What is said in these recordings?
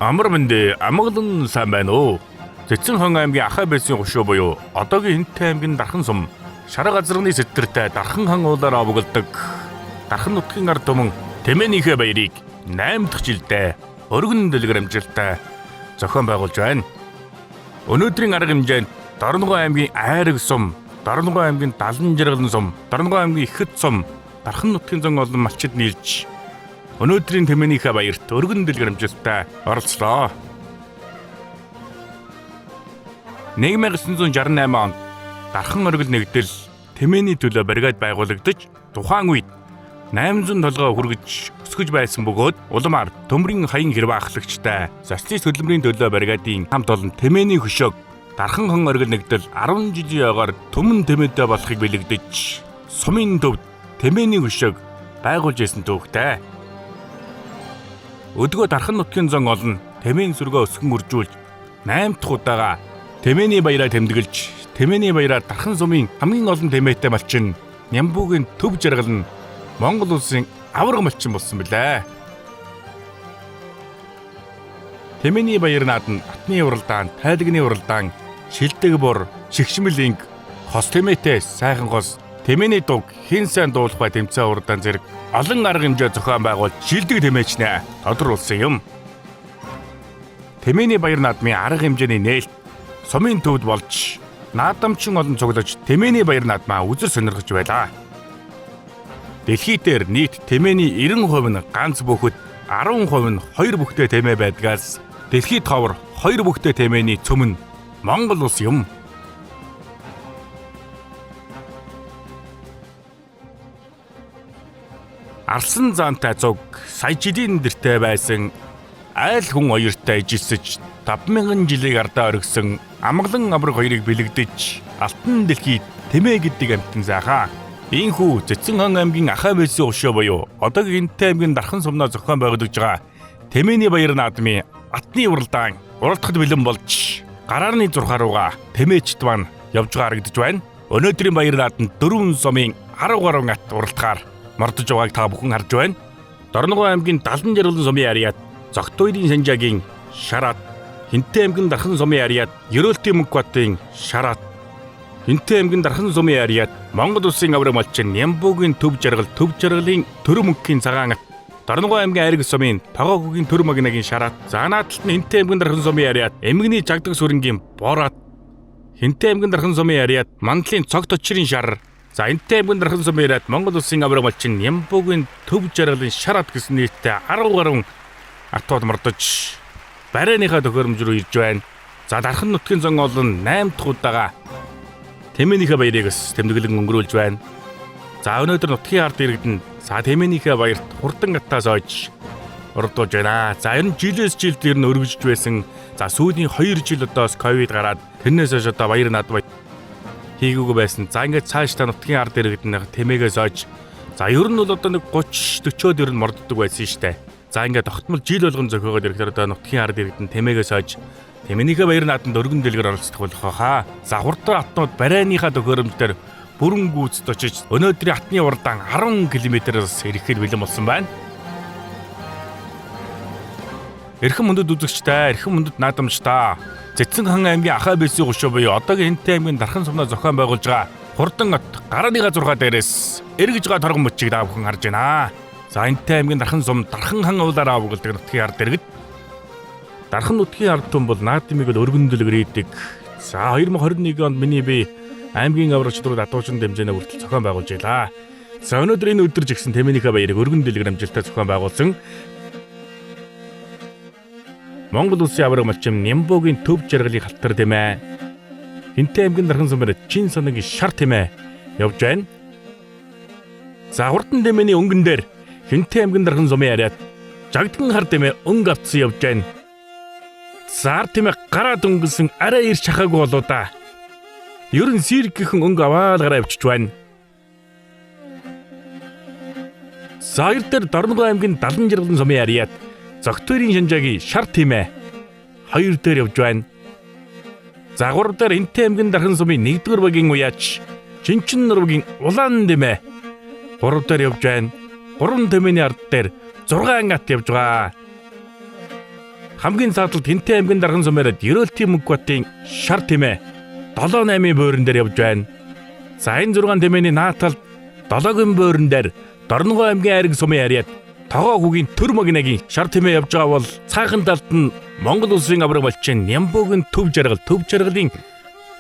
Амар мэндэ амгалан сайн байна уу? Цэцэн аймгийн Ахай байсан гушуу буюу одоогийн Хинтээ аймгийн Дархан сум шарга газрын сэдвэртэй Дархан хан уулаар овогддог. Дархан нутгийн ард түмэн Тэмээнийхээ баярыг 8 дахь жилдээ өргөн дэлгэр амжилттай зохион байгуулж байна. Өнөөдрийн арга хэмжээнд Дорногой аймгийн Айраг сум, Дорногой аймгийн Далан жаргалан сум, Дорногой аймгийн Ихэт сум, Дархан нутгийн зан олон малчид нийлж өнөөдрийн Тэмээнийхээ баярт өргөн дэлгэр амжилттай оролцлоо. 1968 онд Дархан оргил нэгдэл Тэмээний төлөө бригад байгуулагдаж тухайн үед 800 толгой хүргэж өсгөж байсан бөгөөд улам ард төмрийн хаян хэрвээ ахлагчтай социалист хөдөлмөрийн төлөө бригадын хамт олон Тэмээний хөшөөг Дархан хон оргил нэгдэл 10 жилийн явгаар төмөн Тэмээтэй болохыг бэлэгдэж сумын төвд Тэмээний хөшөөг байгуулж байсан түүхтэй. Өдгөө Дархан нутгийн зан олон Тэмээн сүргээ өсгөн үржүүлж 8 дахь удаага Тэмээний баяраа тэмдэглэж Тэмээний баяраар Дархан сумын хамгийн олон Тэмээтэй малчин Нямбуугийн төв жаргал нь Монгол улсын аварга малчин болсон билээ. Тэмээний баяр нааданд Атны уралдаан, Тайлагны уралдаан, Шилдэг бур, Шигшмэл инг, Хос Тэмээтэй сайхан гос, Тэмээний дуг, Хэн сайн дуулах бай тэмцээн уралдаан зэрэг олон арга хэмжээ зохион байгуулж Шилдэг Тэмээчнээ тодруулсан юм. Тэмээний баяр наадмын арга хэмжээний нээлт сумын төвд болж наадамчин олон цуглаж Тэмээний баяр наадмаа үзэр сонирхож байлаа. Дэлхий дээр нийт Тэмээний 90% нь ганц бүхэд 10% нь хоёр бүхтэй Тэмээ байдгаас дэлхийд ховор хоёр бүхтэй Тэмээний цөм нь Монгол улс юм. Арсан заантай цуг сая жилийн дэртэй байсан айл хүн хоёртой ижилсэж 5000 жилийг ардаа оргисон амгалан авраг хоёрыг бэлэгдэж алтан дэлхийд Тэмээ гэдэг амьтан заахаа. Ийхүү Цэцэн аймгийн Ахай байсан гушуу буюу одоогийн Хинтээ аймгийн Дархан сумнаа зохион байгуулж байгаа Тэмээний баяр наадмын Атны уралдаан уралдахад бэлэн болж гарааны 6 руугаа Тэмээчд маань явж байгаа харагдаж байна. Өнөөдрийн баяр нааданд 4 сумын 10 гаруй ат уралдахаар мордож байгааг та бүхэн харж байна. Дорногой аймгийн Далан жаргалан сумын ариад Зогтойрын Санжаагийн шараад, Хинтээ аймгийн Дархан сумын ариад Ерөөлтийн Мөнхбатын шараад, Хинтээ аймгийн Дархан сумын ариад Монгол улсын авраг малчин Нямбуугийн төв жаргалын Төрө мөнхийн цагаан ат, Дорногой аймгийн Айраг сумын Тогоогүйгийн Төр магнагийн шараад, Заанаатлт нь Хинтээ аймгийн Дархан сумын ариад Эмгний Жагдаг сүрэнгийн Бораад, Хинтээ аймгийн Дархан сумын ариад Мандлын Цогт очрын шар, за Хинтээ аймгийн Дархан сумын ариад Монгол улсын авраг малчин Нямбуугийн төв жаргалын шараад гэсэн нийтдээ 10 гаруй атууд мордож барайныхаа төхөөрөмж рүү ирж байна. За Дархан нутгийн зан олон 8 дахь удаага Тэмээнийхээ баярыг тэмдэглэн өнгөрүүлж байна. За өнөөдөр нутгийн ард иргэдэнд за Тэмээнийхээ баярт хурдан атаас ойж урдуулж байна. За ер нь жилээс жилд ер нь өргөжж байсан. За сүүлийн 2 жил одоос ковид гараад тэрнээс хойш одоо баяр наадмаа хийгээгүй байсан. За ингээд цааш та нутгийн ард иргэдэнд Тэмээгээс ойж за ер нь бол одоо нэг 30-40-од ер нь морддог байсан штэ. За ингээд тогтмол жил болгон зохиогоод ирэхээр одоо нутгийн ард иргэдэнд Тэмээгээс хойж Тэмээнийхээ баяр нааданд өргөн дэлгэр оролцох болох хаа. За хурдан атнууд барайныхаа төхөөрөмжлөөр бүрэн гүйцэд очиж өнөөдрийн атны уралдаан 10 км-ээс ирэхэд бэлэн болсон байна. Эрхэм мөндөд үзэгчтэй, эрхэм мөндөд наадамчтай. Цэцэн аймгийн Ахай байсан гушуу буюу одоогийн Хинтээ аймгийн Дархан сумнаа зохион байгуулж байгаа хурдан ат гарааныхаа 6 дээрээс эргэж байгаа торгон мөчийг та бүхэн харж байна. За Хинтээ аймгийн Дархан сум Дархан хан уулаараа овогддог нутгийн ард иргэд. Дархан нутгийн ард түмэн бол наадмыг өргөн дэлгэр хийдэг. За 2021 онд миний бие аймгийн аврагч руу датуучны хэмжээний хүртэл зохион байгуулж байлаа. За өнөөдөр энэ өдөр жигсэн Тэмээнийхээ баярыг өргөн дэлгэр амжилттай зохион байгуулсан Монгол улсын авраг малчин Нямбуугийн төв жаргалын халтар Тэмээ, Хинтээ аймгийн Дархан сумын Чин санагийн шар Тэмээ явж байна. За хурдан Тэмээний өнгөн дээр Хинтээ аймгийн Дархан сумын ариад Жагдган хар Тэмээ өнгө авцсан явж байна. Зар Тэмээ гараад өнгөлсөн арай ирч хахаагүй болоо да. Ер нь сэрэг гихэн өнгө аваад гараа авчиж байна. За хоёр дээр Дорногой аймгийн Далан жаргалан сумын ариад Зогтойрын Санжаагийн шар Тэмээ хоёр дээр явж байна. За гурав дээр Хинтээ аймгийн Дархан сумын 1-р багийн уяач Чинчин нуруугийн Улаан Тэмээ гурав дээр явж байна. 3 Тэмээний ард дээр 6 ат явж байгаа. хамгийн цааталд Хинтээ аймгийн Дархан сумаар Ерөөлтийн Мөнхбатын шар тэмээ 7-8 бөөрөн дээр явж байна. За энэ 6 тэмээний нааталд 7-гийн бөөрөн дээр Дорногов аймгийн Айраг сумын харьяат Тогоо хүүгийн төр магнагийн шар тэмээ явж байгаа бол цаахан талд нь Монгол улсын авраг малчин Нямбуугийн төв жаргалын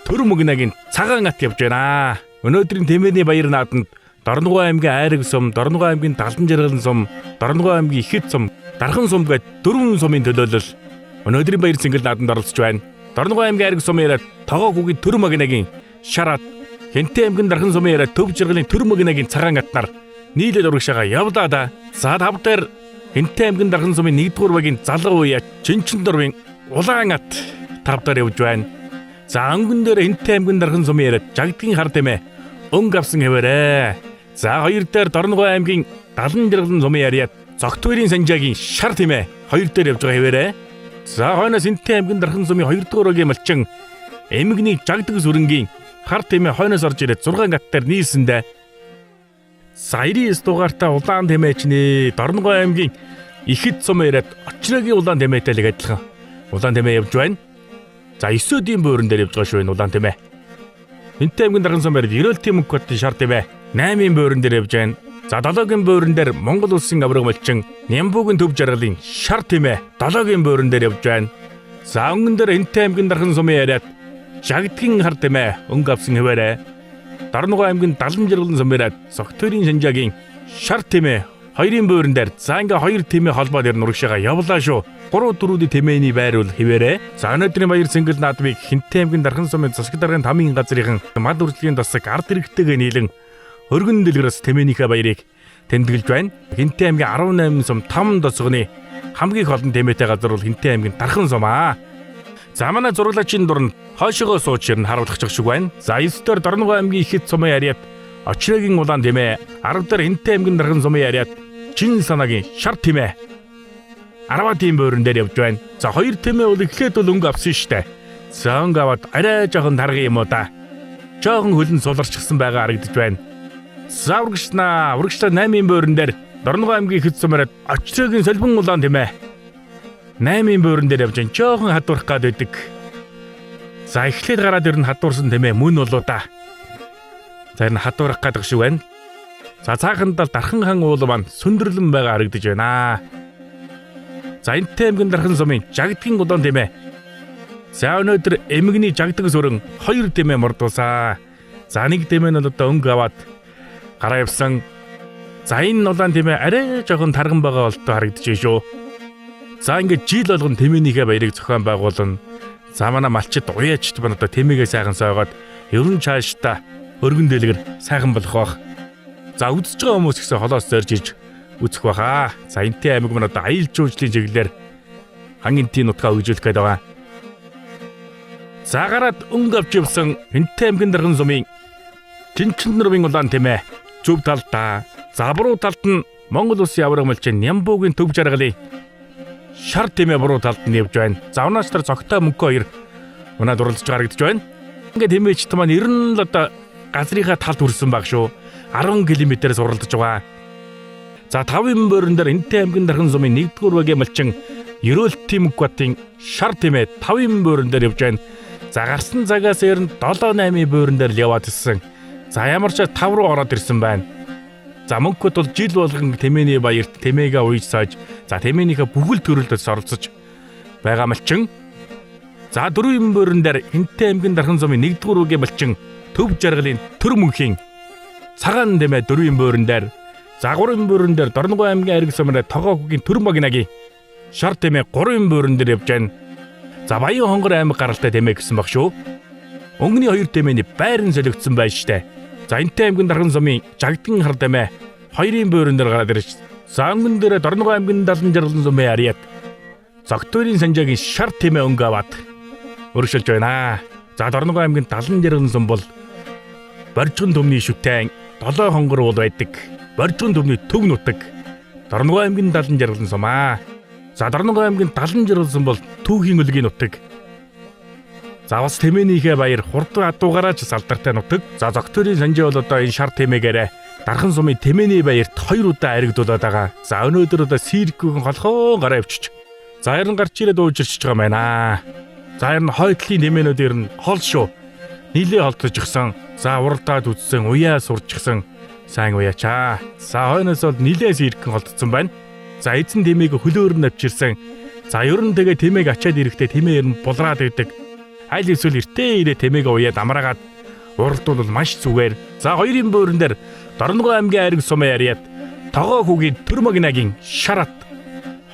төр магнагийн цагаан ат явж байна. Өнөөдрийн тэмээний баяр нааданд Дорногов аймгийн Айраг сум, Дорногов аймгийн Далан жаргалын сум, Дорногов аймгийн Ихэд сум, Дархан сум гээд 4 сумын төлөөлөл өнөөдрийн баяр цэнгэл нааданд оролцож байна. Дорногов аймгийн Айраг сумын яриад Тогоо хүүгийн төр магнагийн шараад Хинтээ аймгийн Дархан сумын яриад төв жаргалын төр магнагийн цагаан атнаар нийлээд урагшаага явлаа да. За тавдаар Хинтээ аймгийн Дархан сумын 1-р багийн залуу уяа Чинчин дорвын улаан ат тавдаар явж байна. За өнгөн дээр Хинтээ аймгийн Дархан сумын яриад Жагдгийн хар тэмээ өнгө авсан хэвээрээ. За 2 дээр Дорногов аймгийн Далан жаргалын сумын яриад Зогтвэрийн санжаагийн шар тэмээ 2 дээр явж байгаа хэвээрээ. За хойноос Хинтээ аймгийн Дархан сумын 2-р багийн малчин Эмгний Жагдаг сүрэнгийн хар тэмээ хойноос орж ирээд 6 аттаар нийлсэндээ. За 99 дугаартай улаан тэмээчний Дорногов аймгийн Ихэд сум яриад Очрогийн улаан тэмээтэй л адилхан улаан тэмээ явж байна. За 9-ийн бөөрөн дээр явж байгаа шүү энэ улаан тэмээ. Хинтээ аймгийн Дархан сум яриад Ерөөлтийн Мөнхбатын шар тэмээ 8-ийн бөөрөн дээр явж байна. За 7-гийн бөөрөн дээр Монгол улсын авраг малчин Нямбуугийн төв жаргалын шар тэмээ 7-гийн бөөрөн дээр явж байна. За өнгөн дээр Хинтээ аймгийн Дархан сумын яриад Жагдгийн хар тэмээ өнгө авсан хэвээрээ. Дорногов аймгийн Далан жаргалын сумын Зогтвэрийн санжаагийн шар тэмээ 2-ийн бөөрөн дээр за ингээ 2 тэмээ холбоод ирэн урагшаага явлаа шүү. 3-4 тэмээний байр бол хэвээрээ. За өнөөдрийн баяр цэнгэл наадмыг Хинтээ аймгийн Дархан сумын засаг даргын тамийн газрын мад үржлийн тасаг ард иргэдтэйгээ нийлэн өргөн дэлгэрээс тэмээнийхээ баярыг тэмдэглэж байна. Хинтээ аймгийн 18 сум 5 тосгоны хамгийн олон тэмээтэй газар бол Хинтээ аймгийн Дархан сум аа. За манай зураглаачийн дуранд хойшоогоо сууж ирэн харуулчих шиг байна. За 9 дээр Дорногов аймгийн Ихэд сумын яриад Очрогийн улаан тэмээ, 10 дээр Хинтээ аймгийн Дархан сумын яриад Чин санаагийн шар тэмээ 10-ийн бөөрөн дээр явж байна. За 2 тэмээ бол эхлээд бол өнгө авсан штэ. За өнгө аваад арай жоохон таргын юм уу да. Жоохон хөлн суларчсан байгаа харагдаж байна. За урагшлаа 8-ийн бөөрөн дээр Дорногов аймгийн Ихэд сумаар Очрогийн солбон улаан тэмээ 8-ийн бөөрөн дээр явж байна. Жоохон хадуурах гад байдаг. За эхлээд гараад ирнэ хадуурсан тэмээ мөн болоо да. За энэ хадуурах гадаг шиг байна. За цаахан тал Дархан хаан уул маань сүндэрлэн байгаа харагдаж байна. За Хинтээ аймгийн Дархан сумын Жагдгийн улаан тэмээ. За өнөөдөр Эмгний Жагдаг сүрэн 2 тэмээ мордуулсан. За 1 тэмээ нь одоо өнгө аваад гараа явсан. За энэ улаан тэмээ арай жоохон тарган байгаа болтой харагдаж байна шүү. За ингээд жил болгон тэмээнийхээ баярыг зохион байгуулна. За манай малчид уяачд байна одоо тэмээгээ сайхан сойгоод ерөн чааштай өргөн дэлгэр сайхан болох бах. За үдсэж байгаа хүмүүс гэсэн холоос зорж иж үзэх баха. За Хинтээ аймаг маань одоо аял жуулчлалын чиглэлээр хангинтийн нутгаа хөгжүүлэх гээд байгаа. За гараад өнгө авч явсан Хинтээ аймгийн Дархан сумын Чинчин дорвын улаан тэмээ зөв талдаа. За буруу талд нь Монгол улсын авраг малчин Нямбуугийн төв жаргалын шар тэмээ буруу талд нь явж байна. За унаачтар Зогтой мөнгө 2 унаад уралдаж харагдаж байна. Ингээд тэмээчт маань ер нь л одоо газрынхаа талд хүрсэн баг шүү. 10 км-ээс уралдаж байгаа. За 5-ын бөөрөн дээр Хинтээ аймгийн Дархан сумын 1-р багийн малчин Ерөөлтийн Мөнхбатын шар тэмээ 5-ын бөөрөн дээр явж байна. За гарсан цагаас ер нь 7-8-ийн бөөрөн дээр л яваад ирсэн. За ямар ч 5 руу ороод ирсэн байна. За Мөнхбат бол жил болгон тэмээний баярт тэмээгээ уйж сааж за тэмээнийхээ бүхэл төрөлдөс оролцож байгаа малчин. За 4-ийн бөөрөн дээр Хинтээ аймгийн Дархан сумын 1-р багийн малчин төв жаргалын төр мөнхийн цагаан тэмээ 4-ийн бөөрөн дээр. За 3-ийн бөөрөн дээр Дорногов аймгийн Айраг сумын Тогоо хүүгийн төр магнагийн шар тэмээ 3-ийн бөөрөн дээр явж байна. За Баян хонгор аймаг гаралтай тэмээ гэсэн баг шүү. Өнгөний 2 тэмээний байран солигдсон байж штэ. За Хинтээ аймгийн Дархан сумын Жагдгийн хар тэмээ 2-ийн бөөрөн дээр гараад ирж. За өнгөн дээр Дорногов аймгийн Далан жаргалын сумын яриад Зогтвэрийн санжаагийн шар тэмээ өнгө аваад өргөжлж байна. За Дорногов аймгийн Далан жаргалын сум бол Боржгон төмний шүтэн 7 хонгор уул байдаг. Боржгон төмний төв нутаг Дорногов аймгийн Далан жаргалан сум аа. За Дорногов аймгийн Далан жаргалан сум бол түүхийн өлгийн нутаг. За бас тэмээнийхээ баяр хурдан адуугаараач салдартай нутаг. За Зогтвэрийн санжаа бол одоо энэ шар тэмээгээрээ Дархан сумын тэмээний баярт 2 удаа аригдуулаад байгаа. За өнөөдөр одоо сиркүүхэн холхоо гараа авчиж За ер нь гарч ирээд уужирч байгаа юм байна. За ер нь хойдлын тэмээнүүдээр нь хол шүү. Нийлээ холдчихсан. За уралдаад үтсэн, уяа сурчсан. Сайн уяачаа. За хойноос бол нийлээс иргэн холдсон байна. За эзэн тэмээг хөлөөр нь авчирсан. За ер нь тэгээ тэмээг ачаад ирэхдээ тэмээ ер нь булраад байдаг. Айл эсвэл эртээ ирээ тэмээг уяад амраагаад уралдвал маш зүгээр. За хоёрын бөөрөн дээр Дорногов аймгийн айраг сумын яриад тогоо хүүгийн Төрмөгнагийн шарат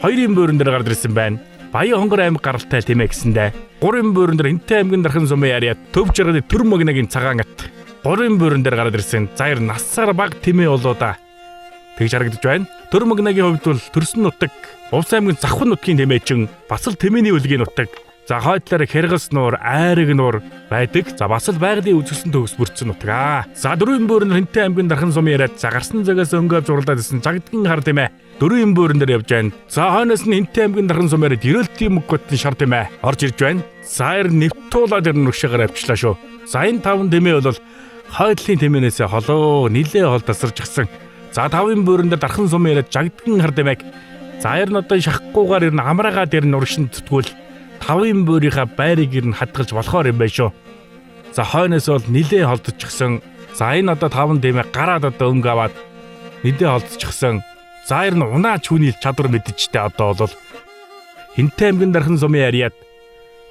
хоёрын бөөрөн дээр гард ирсэн байна. Баян хонгор аймаг гаралтай тэмээ гэсэндэ гурван бөөрөн дээр Хинтээ аймгийн дархан сумын яриад төв жарганы Төрмөгнагийн цагаан ат гурван бөөрөн дээр гард ирсэн. За ер насаар баг тэмээ болоо да. Тэгж харагдаж байна. Төрмөгнагийн хувьд бол төрсөн нутаг Улс аймгийн Завхан нутгийн тэмээчин бас л тэмээний үлгийн нутаг. За хойдлоор Хяргас нуур, Айраг нуур байдаг. За бас л байгалийн үзэсгэлэн төгс бүрдсэн нутаг. За дөрвөн бөөрөн Хинтээ аймгийн дархан сумын яриад за гарсан цагаас өнгөв зурлаад исэн жагдгийн хар тэмээ дөрвөн бөөрөн дээр явж байна. За хойноос нь Хинтээ аймгийн дархан сумын яриад Ерөөлтийн мөнгөтний шар тэмээ орж ирж байна. За ер нэвтүүлээд ирнэ урагшаагаар авчлаа шүү. За энэ таван тэмээ бол хойдлын тэмээнээс холоо нилээ хол тасарч гисэн. За тавын бөөрөн дээр дархан сумын яриад жагдгийн хар тэмээг за ер нь одоо шахахгүйгээр ер нь амраагаад ер нь урагшин зүтгүүл тавын бөөрийнхаа байрыг ер нь хадгалж болохоор юм байна шүү. За хойноос бол нилээ холдчихсон. За энэ одоо таван тэмээ гараад одоо өнгө аваад нилээ холдчихсон. За ер нь унаач хүнийл чадвар мэдчихтэй одоо бол Хинтээ аймгийн дархан сумын яриад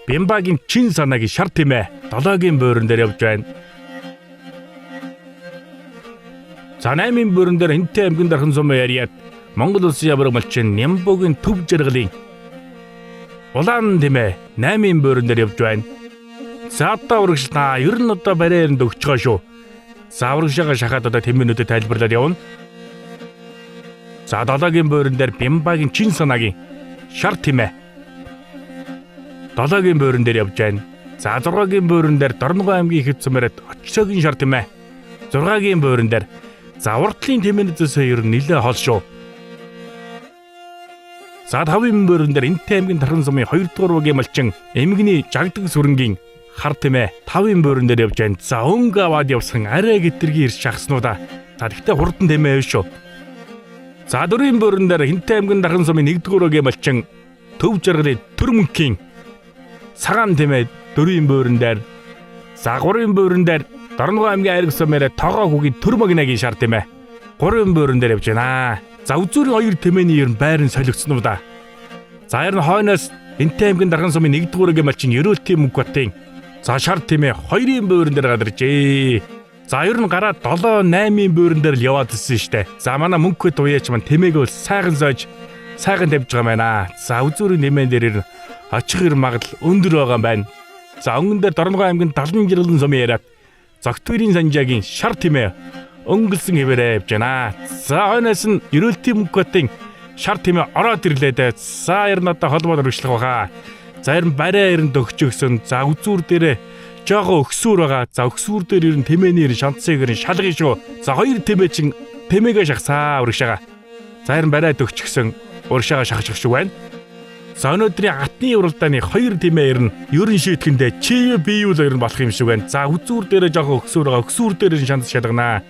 Бямбагийн чин санаагийн шар тэмээ долоогийн бөөрөн дээр явж байна. За 8-ын бөөрөн дээр Хинтээ аймгийн дархан сумын яриад Монгол улсын явраг малчин Нямбугийн төв жаргалын улаан тэмээ 8-ын бөөрөн дээр явж байна. За одоо урагшлаа. Ер нь одоо барьяанд өгч байгаа шүү. За урагшаага шахаад одоо тэмээнүүдэд тайлбарлаад явна. За 7-гийн бөөрөн дээр Бямбагийн чин санаагийн шар тэмээ 7-гийн бөөрөн дээр явж байна. За 6-гийн бөөрөн дээр Дорногов аймгийн ихэд сумараад очцоогийн шар тэмээ 6-гийн бөөрөн дээр за уртлын тэмээнүүдээс ер нь нэлээ хол шүү. За 5-ын бөөрөн дээр Хинтээ аймгийн дархан сумын 2 дугаар багийн малчин эмгний жагдаг сүрэнгийн хар тэмээ 5-ын бөөрөн дээр явж байна. За өнгө аваад явсан арай гитэргийн ирж шахснуудаа. За тэгтээ хурдан тэмээ шүү. За 4-ын бөөрөн дээр Хинтээ аймгийн дархан сумын 1 дугаар багийн малчин төв жаргалын Төрмөнгийн цагаан тэмээ 4-ын бөөрөн дээр. За 3-ын бөөрөн дээр Дорногов аймгийн айраг сумын тогоо хүүгийн Төрмөгнагийн шар тэмээ 3-ын бөөрөн дээр явж байна. За үзүүрийн хоёр тэмээний ер нь байрын солигдсон уу да. За ер нь хойноос Хинтээ аймгийн дархан сумын 1 дугаар багийн малчин Ерөөлтийн мөнгөтийн за шар тэмээ 2-ын бөөрөн дээр гадарчээ. За ер нь гараад 7-8-ын бөөрөн дээр л яваад ирсэн штэ. За манай мөнгөт уяач маань тэмээг бол сайхан сойж сайхан тавьж байгаа юм байна. За үзүүрийн тэмээн дээр очих магадлал өндөр байгаа юм байна. За өнгөн дээр Дорногов аймгийн 70 жиргэлэн сумын яриад Зогтвэрийн санжаагийн шар тэмээ өнгөлсөн хэвээрээ явж байна. За хойноос нь Ерөөлтийн мөнгөтийн шар тэмээ ороод ирлээ. За ер нь одоо холбоод өргөжлөх баха. За ер нь барай ер нь дөгч өгсөн. За үзүүр дээрээ жоохон өксүүр байгаа. За өксүүр дээр ер нь тэмээний шанцыг ер нь шалгая шүү. За хоёр тэмээ чин тэмээгээ шахсаа урагшаага. За ер нь барай дөгч өгсөн. Урагшаага шахах шиг байна. За өнөөдрийн атны уралдааны 2 тэмээ ер нь шийтгэндээ чи би юу л ер нь болох юм шиг байна. За үзүүр дээрээ жоохон өксүүр байгаа. Өксүүр дээр нь шанц шалганаа.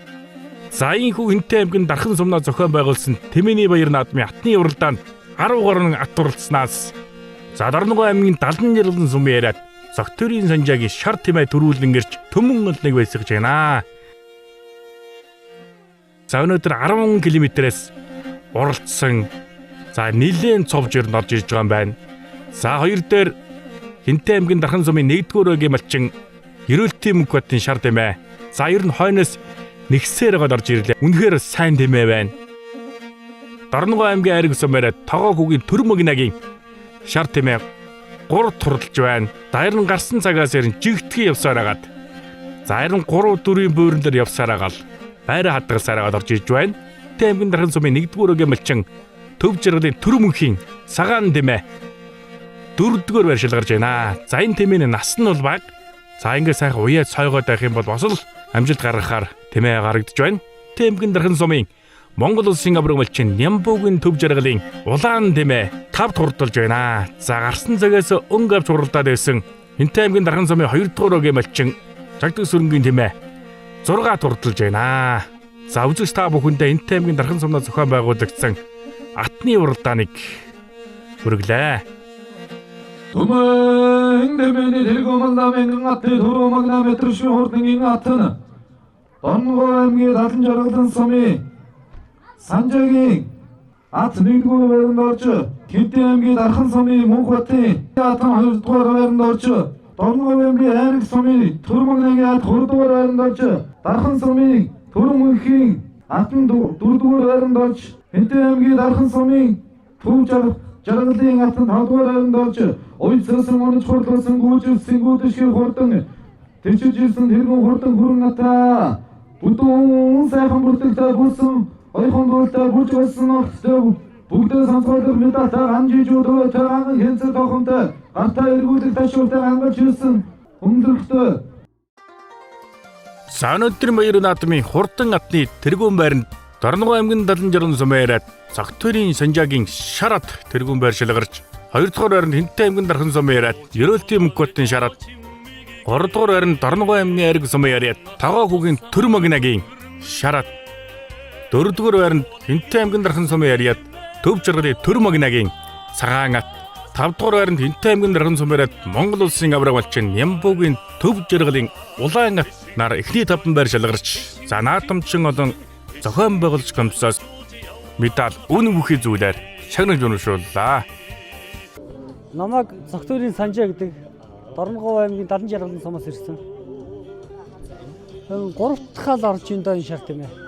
За ийхүү Хинтээ аймгийн дархан сумнаа зохион байгуулсан Тэмээний баяр наадмын атны уралдаанд 13 ат уралдсанаас за Дорногов аймгийн 70 жиргэлэн сумын яриад Зогтвэрийн санжаагийн шар тэмээ төрүүлэн ирж төмөн олныг байсгаж байна. За өнөөдөр 10 км-ээс уралдсан за нилээн цовж ер нь орж ирж байгаа юм байна. За хоёр дээр Хинтээ аймгийн дархан сумын 1-р багийн малчин Ерөөлтийн мөнгөтийн шар тэмээ за ер нь хойноос нэгсээр гад орж ирлээ. Үнэхээр сайн тэмээ байна. Дорногов аймгийн айраг сумаар тогоо хүүгийн Төрмөгнагийн шар тэмээ 3 туралж байна. Дайр нь гарсан цагаас ер нь жигтгэн явсаар агаад. За ер нь 3-4-ийн бөөрөн дээр явсаар агаал. Байраа хадгалсаар агаад орж иж байна. Хинтээ аймгийн дархан сумын 1-р багийн малчин төв жаргалын Төрмөнгийн цагаан тэмээ 4-р байр шалгарж байна. За энэ тэмээний нас нь бол бага. За ингээд сайхан уяад сойгоод байх юм бол бас л амжилт гаргахаар тэмээ гарагдж байна. Хинтээ аймгийн дархан сумын Монгол улсын авраг малчин Нямбугийн төв жаргалын улаан тэмээ 5 турдалж байна. За гарсан цагаас өнгө авч уралдаад байсан Хинтээ аймгийн дархан сумын 2-р багийн малчин жагдаг сүрэнгийн тэмээ 6 турдалж байна. За үзэгч та бүхэндээ Хинтээ аймгийн дархан сумнаа зохион байгуулагдсан атны уралдааныг хүргэлээ. Тумэн дэмэний тэргүүмэлнамын гаты түрүүмэгнам этршми хурднгийн гатын Дорногов аймгийн Далан жаргалан сумын Санжаагийн Ат 1-р байранд орж Хэдэн аймгийн Дархан сумын Мөнхбатын Атан 2-р байранд орж Дорногов аймгийн Айраг сумын Төрмөгнгийн Ат 3-р байранд орж Дархан сумын Төрмөнхийн Атан 4-р байранд орж Хэдэн аймгийн Дархан сумын Төв жаргалын Атан 5-р байранд орж Уйцсан онож хурлуулсан гүйжилсэн гүйдэшгийн хурдан Тэвчж ирсэн тэргүүн хурдан хүрэн ата Бүдүүн сайхан бүртгэлтэй бүрсэн ойхон дуултай бүрж байсан огцтой бүгдээ сонсгоолох медалтай хамжиж өдрөө цагаан хэнцэл тохомтой гартаа эргүүлэх ташууртай хангаж ирсэн өндөрлөлтөө Санаатрын баяр наадмын хурдан атны тэргүүн байранд Дорногов аймгийн Далан жаргалан сумын яриад Цагтөрийн Санжаагийн Шарат тэргүүн байр шалгарч 2-р байранд Хинтээ аймгийн Дархан сумын яриад Ерөөлтийн Мөнхбатын Шарат 3-р байранд Дорногов аймгийн Айраг сумын яриад Тавгаагийн Төрмөгнагийн Шарат 4-р байранд Хинтээ аймгийн Дархан сумын яриад Төв жаргалын Төрмөгнагийн Цагаан ат 5-р байранд Хинтээ аймгийн Дархан сумын яриад Монгол улсын авраг малчин Нямбугийн Төв жаргалын Улаан ат нар эхний 5 байр шалгарч за наадамчин олон зохион байгуулж комиссаас медаль үн бүхий зүйлээр шагнаж урамшууллаа. Намайг Цагтөрийн Санжаа гэдэг Дорногов аймгийн Далан жаргалан сумаас ирсэн. 3 дахь л орж ин доо энэ шар тийм ээ.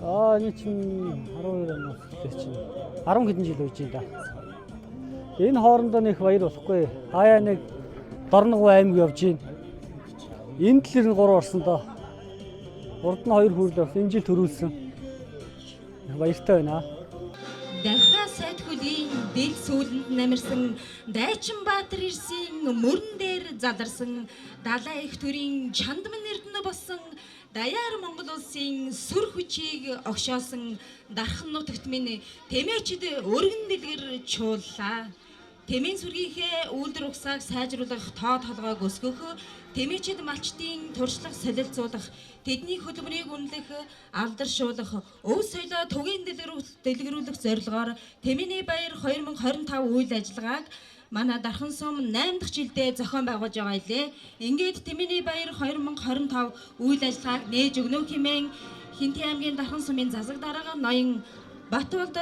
Энэ чинь 12 оноос чинь 10 хэдэн жил үеж энэ да. Энэ хоорондоо нэг баяр болохгүй. Хаяа нэг Дорногов аймаг явж гин. Энэ талэр нь 3 орсондоо. Урд нь 2 хүрлээ. Энэ жил төрүүлсэн. Баяртай байна. Дахиад сайд хөлийн дэл сүүлэнд намирсан Дайчинбаатар ирсэн мөрөн дээр заларсан далайн их төрийн чандман эрдэнэ болсон даяар Монгол улсын сүр хүчийг огшоосон дархан нутагт минь тэмээчд өргөн дэлгэр чууллаа. Тэмээн сүргийнхээ үйлдвэр угсааг сайжруулах тоо толгойг өсгөх, тэмээчд малчдын туршлага солилцуулах, тэдний хөдөлмөрийг үнэлэх, алдаршуулах, өв соёлоо түгээн дэлгэрүүлэх зорилгоор Тэмээний баяр 2025 үйл ажиллагааг манай Дархан сум 8 дахь жилдээ зохион байгуулж байгаа илээ. Ингээд Тэмээний баяр 2025 үйл ажиллагааг нээж өгнө хэмээн Хинтээ аймгийн Дархан сумын засаг дарга ноён Батболд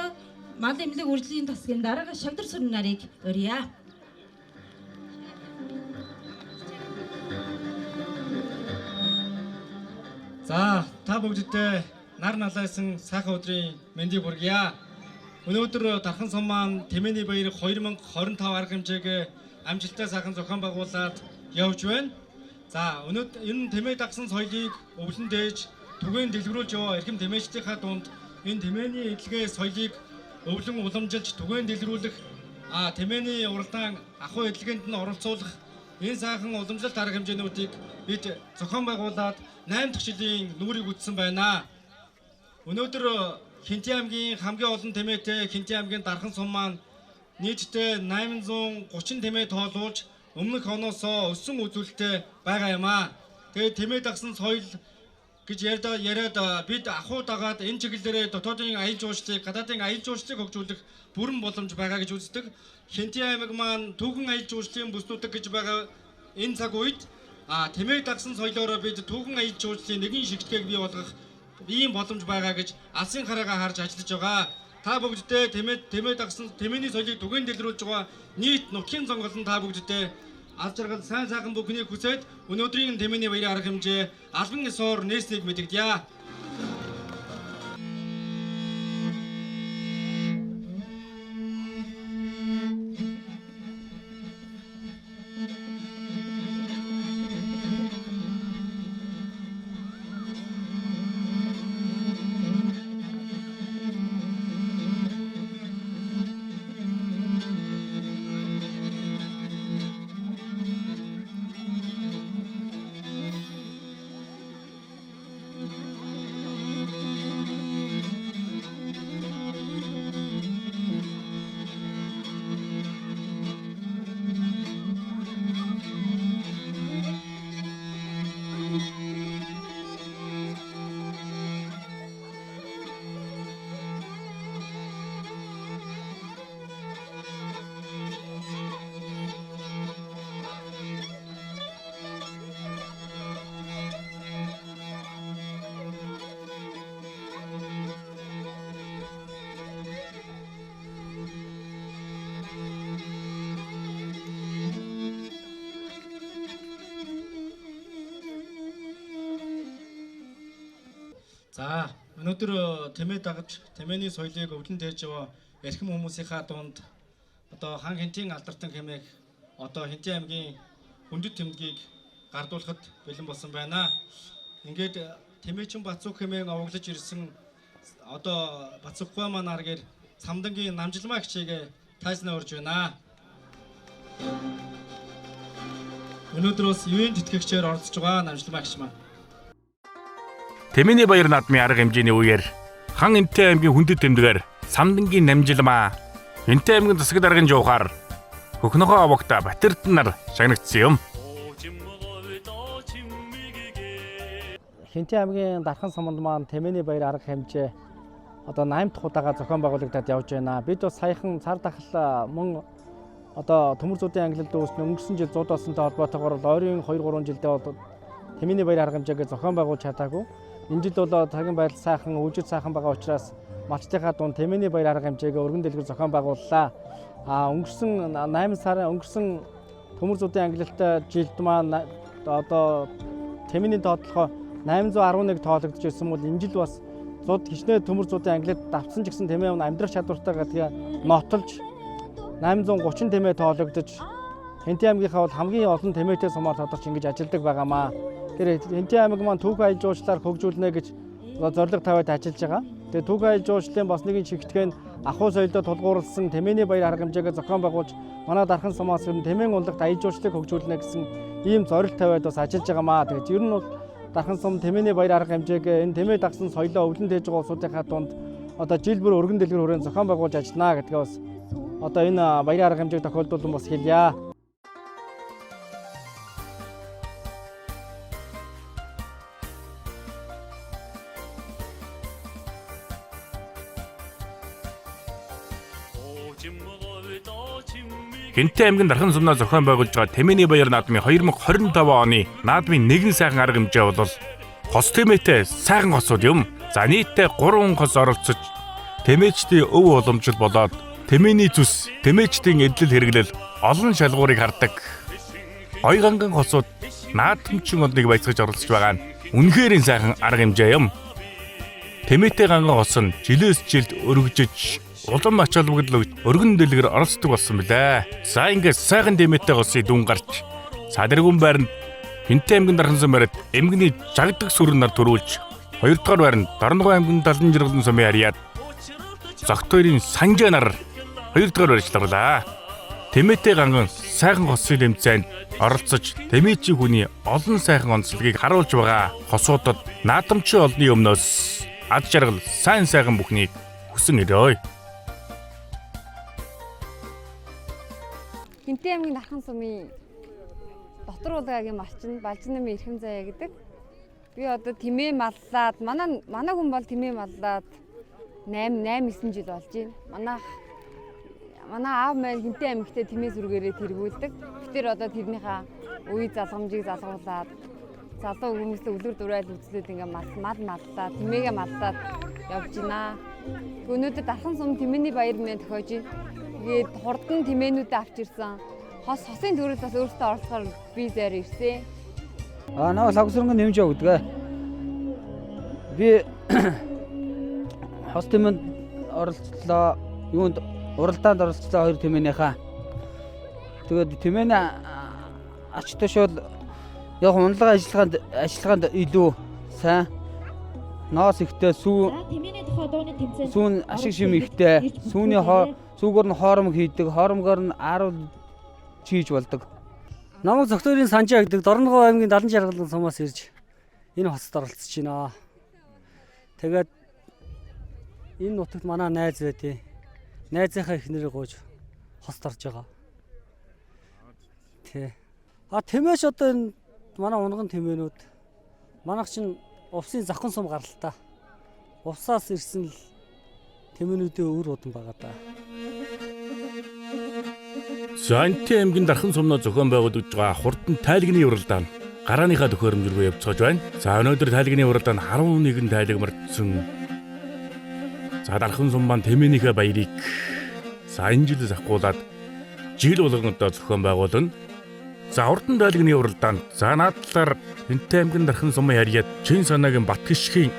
мал эмнэлэг үржлийн тасгийн дарга Шагдар Сүрэн нарыг өрье. За та бүгддээ нар налайсан сайхан өдрийн мэндийг хүргье. Өнөөдөр Дархан сум маань Тэмээний баяр 2025 арга хэмжээг амжилттай сайхан зохион байгуулад явж байна. За өнөөдөр энэ Тэмээ дагсан соёлыг өвлөн дээж түгээн дэлгэрүүлж яваа эрхэм тэмээчдийнхаа дунд энэ Тэмээний эдлэгээ соёлыг өвлөн уламжилж түгээн дэлгэрүүлэх Тэмээний уралдаан ахуй эдлэгээнд нь оролцуулах энэ сайхан уламжлалт арга хэмжээнүүдийг бид зохион байгуулад 8 дахь жилийн нүрийг үтсэн байна. Өнөөдөр Хинтээ аймгийн хамгийн олон тэмээтэй Хинтээ аймгийн Дархан сум маань нийтдээ 830 тэмээ тоолуулж өмнөх оноосоо өссөн үзүүлэлттэй байгаа юм аа. Тэгээд тэмээ дагсан соёл гэж яриад бид ахуй дагаад энэ чиглэлээр дотоодын аял жуулчлалыг, гадаадын аял жуулчлалыг хөгжүүлэх бүрэн боломж байгаа гэж үздэг. Хинтээ аймаг маань түүхэн аял жуулчлалын бүснүүдэг гэж байгаа энэ цаг үед тэмээ дагсан соёлоор бид түүхэн аял жуулчлалын нэгэн шигтгээг бий болгох ийм боломж байгаа гэж алсын хараагаа харж ажиллаж байгаа. Та бүгддээ тэмээ дагсан Тэмээний соёлыг түгээн дэлгэрүүлж байгаа нийт нутгийн сонголон та бүгддээ алж жаргал сайн сайхан бүхнийг хүсээд өнөөдрийн Тэмээний баярын арга хэмжээ албан ёсоор нээснийг мэдэгдэе. За өнөөдөр тэмээ дагаж тэмээний соёлыг өвлөн тээж яваа эрхэм хүмүүсийнхаа дунд одоо хан хинтийн алдартай хэмээх одоо Хинтээ аймгийн хүндэт тэмдгийг гардуулахад бэлэн болсон байна. Ингээд Тэмээчин Бацуух хэмээн овоглож ирсэн одоо Бацуухгүй маань аргаар Самдангийн намжилмаа хичээгээ тайзнаа урж байна. Өнөөдрөөс юуны тэтгэгчээр оролцож байгаа намжилмаа гişмаа. Тэмээний баяр наадмын арга хэмжээний үеэр хан Хинтээ аймгийн хүндэт тэмдгээр Самдангийн намжилмаа Хинтээ аймгийн засаг даргын жуухаар хөхнөхөө овогта батирд нар шагнагдсан юм. Хинтээ аймгийн Дархан суманд маань Тэмээний баяр арга хэмжээ одоо 8 дахь удаага зохион байгуулагдаад явж байна. Бид бас саяхан цар тахал мөн одоо төмөр зуудын ангилалд үүснэ өнгөрсөн жил 100 доосонтой холбоотойгоор ойрын 2-3 жилдээ бол Тэмээний баяр арга хэмжээгээ зохион байгуулж чадаагүй. Энэ жил бол цагийн байдал сайхан, үжил сайхан байгаа учраас малчтынхаа дунд Тэмээний баяр арга хэмжээгээ өргөн дэлгэр зохион байгууллаа. Өнгөрсөн 8 сарын өнгөрсөн төмөр зуудын ангилалтай жилд маань одоо Тэмээний тоотлохоо 811 тоологдож байсан бол энэ жил бас зууд хичнээн төмөр зуудын ангилалд давтсан ч гэсэн тэмээ амьдрах чадвартай гэдгээ нотолж 830 тэмээ тоологдож Хинтээ аймгийнхаа бол хамгийн олон тэмээтэй сумаар тодорч ингэж ажилладаг байгаамаа. Тэр Хинтээ аймаг маань түүх аялал жуулчлалаар хөгжүүлнэ гэж зорилго тавиад ажиллаж байгаа. Тэгээ түүх аялал жуулчлалын бас нэгэн шигтгэн ахуй соёлдоо тулгуурласан Тэмээний баяр арга хэмжээгээ зохион байгуулж манай Дархан сумаас тэмээн унлагт аялал жуулчлалыг хөгжүүлнэ гэсэн ийм зорилго тавиад бас ажиллаж байгаамаа. Тэгээд ер нь бол Дархан сум Тэмээний баяр арга хэмжээгээ энэ тэмээ дагсан соёлоо өвлөн тээж байгаа улсуудынхаа дунд одоо жил бүр өргөн дэлгэр хүрээнд зохион байгуулж ажиллана гэдгээ бас одоо энэ баяр арга хэмжээг тохиолдуулсан бас хэлье. Хинтээ аймгийн Дархан сумнаа зохион байгуулж байгаа Тэмээний баяр наадмын 2025 оны наадмын нэгэн сайхан арга хэмжээ бол хос тэмээтэй сайхан хосууд юм. За нийтдээ 3 хос оролцож тэмээчдийн өв уламжил болоод тэмээний зүс, тэмээчдийн эдлэл хэрэглэл олон шалгуурыг хардаг. Ойганган хосууд наадамчин олныг баясгаж оролцож байгаа нь үнэхээр сайхан арга хэмжээ юм. Тэмээтэй ганган хос нь жилээс жилд өргөжөж улам ач холбогдол өргөн дэлгэр оролцдог болсон билээ. За ингээд сайхан тэмээтэй хосыг дүн гарч садаргун байранд Хинтээ аймгийн Дархан сум бариад эмгний жагдаг сүрэн нар төрүүлж 2 дугаар байранд Дорногов аймгийн Далан жиргалан сумын харьяад Зогтойрын Санжаа нар 2 дугаар барьжлаа. Тэмээтэй ганган сайхан хосын тэмцээнд оролцож тэмээчийн хүний олон сайхан онцлогийг харуулж байгаа хосуудад наадамчин олны өмнөөс ад жаргал сайн сайхан бүхнийг хүсэн ирээ. Хинтээ аймгийн Дархан сумын дотор улаагийн малчин Балжин намын эрхэм заяа гэдэг. Би одоо тэмээ маллаад манай хүн бол тэмээ маллаад 8-9 жил болж байна. Манай аав маань Хинтээ аймагтээ тэмээ сүргээрээ тэргүүлдэг. Тэр одоо тэрнийхээ үе залгамжийг залгуулад залуу хүмүүстэй үлгэр дуурайл үзлээд ингээ мал маллаад тэмээгээ маллаад явж байна. Өнөөдөр Дархан сум Тэмээний баяр мэн тохиож байна. Тэгээд хурдан тэмээнүүдээ авч ирсэн. Хосын төрөл бас өөртөө оролцохоор би зайр ирсэн. Наа лагсрынгийн нэмж өгдөг. Би хос тэмээнд оролцлоо. Юунд уралдаанд оролцлоо 2 тэмээнийхаа. Тэгээд тэмээний ач тушаал яг унлага ажиллагаанд илүү сайн. Ноос ихтэй тэмээний тухай дууны тэмцээн сүүн ашиг шим ихтэй. Сүүгээр нь хоромог хийдэг, хоромгоор нь ааруул чийж болдог. Намайг Зогтойрын Санжаа гэдэг Дорногов аймгийн Далан жиргалан сумаас ирж энэ хоцод оролцож байна. Тэгээд энэ нутагт манай найз байдیں۔ Найзынхаа эхнэрийг гуйж хоцод орж байгаа. Тэ. Тэмээш одоо энэ манай унган тэмээнүүд манайх чинь увсын Зохин сум гаралтай. Увсаас ирсэн л тэмээнүүдийн өр удан байгаа да. Хинтээ аймгийн Дархан сумнаа зохион байгуулж байгаа хурдан тайлгны уралдаан гарааныхаа төхөөрөмж рүү явцгааж байна. За өнөөдөр тайлгны уралдаанд 11 тайлаг мартсан. За Дархан сум маань тэмээнийхээ баярыг энэ жилээс ахгуулаад жил болгон одоо зохион байгуулна. За хурдан тайлгны уралдаанд наад талаар Хинтээ аймгийн Дархан сумын харьяат Чин санаагийн Бат гişгийн